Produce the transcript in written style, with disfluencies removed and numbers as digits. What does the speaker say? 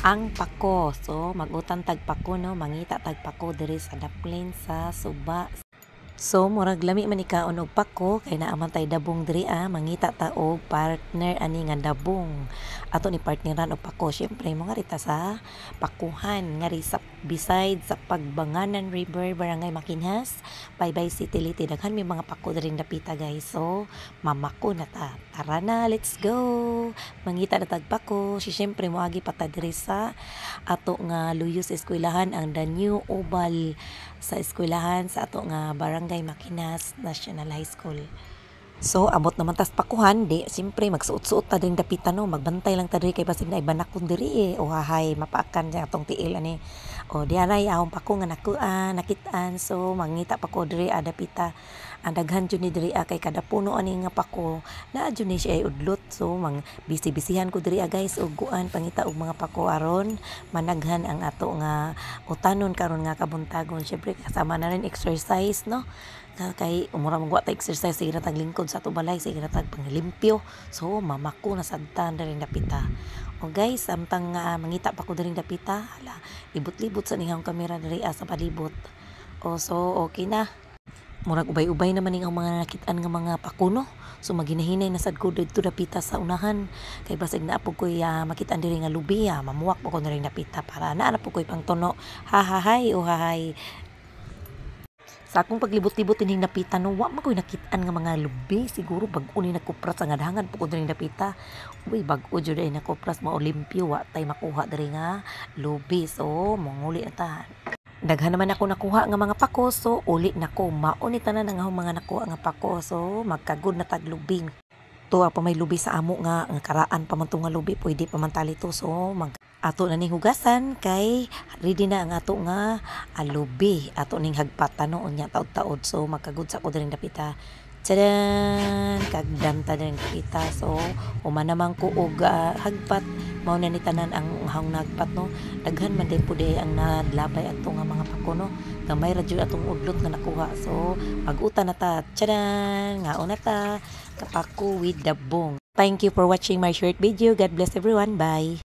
ang pako. So mag-utang tag pako no, mangita tag pako diri sa Daplin sa Suba. So murag lami man ikaon og pako kay naa man tay dabong diri mangita ta og partner ani nga dabong. Ato ni partneran og pako syempre mo nga rita sa pakuhan nga sa beside sa Pagbanganan River Barangay Makinhas, Baybay City Liti daghan may mga pako diri dapita guys. So mamako na ta. Tara na, let's go. Mangita na tag pako. Syempre mo agi pa ta diri sa ato nga luyos eskwelahan ang The New Oval sa eskwelahan sa ato nga Barangay Makinas National High School. So amot naman tas pakuhan di simpre magsuot-suot ta ding dapitan no, magbantay lang ta diri kay basig na ibanakon diri o hahay mapaakan sa atong tiil ani. O di anay ahong pako nga nakuan nakitaan, so mangita pa ko diri dapita. Ang daghan jud ni diri kay kada puno ani nga pako naa jud ni siya ay udlot, so mang bisi-bisihan ko diri guys og guan pangita og mga pako aron managhan ang ato nga utanon karon nga kabuntagon. Syempre kasama na rin exercise no, kay umura mong ta exercise sige tag lingkod sa tubalay, sige tag panglimpyo, so mamako na sadtan diri dapita. O guys, samtang mangita pa ko diri dapita, hala libot-libot sa nihang kamera diri sa palibot. O so okay na, murag ubay-ubay naman ning mga nakitaan nga mga pakuno, so maginahinay na sad ko dito dapita sa unahan kay basig na po koy makitaan diri nga lubi mamuwak po ko diri dapita para naa na po koy pangtono hahahay o hahay. Sa akong paglibot-libot ining napita no, wa man koy nakitaan nga mga lubi, siguro bag-o ni nakupras ang adahangan po ko diri napita. Uy, bag-o jud ay nakupras mo Olimpio, wa tay makuha diri nga lubi. So monguli na ta. Daghan naman ako nakuha nga mga pako, so uli nako mauni tanan nga mga nakuha nga pako, so magkagud na tag lubing. To pa may lubi sa amo nga ang karaan pa man nga lubi, pwede pa man tali to, so ato na ning hugasan kay ready na ang ato nga lubi, ato ning hagpatan no unya taod-taod, so magkagud sa ko diri dapita. Tadan! Kagdamta din kita. So, uman naman ko og hagpat. Mao na ni tanan ang hang nagpat no. Daghan man din pud ang nadlabay ato nga mga pako no. Gamay ra jud atong udlot nga nakuha. So, mag-uta na ta. Tadan! Ngaon na ta. Kapako with dabong. Thank you for watching my short video. God bless everyone. Bye!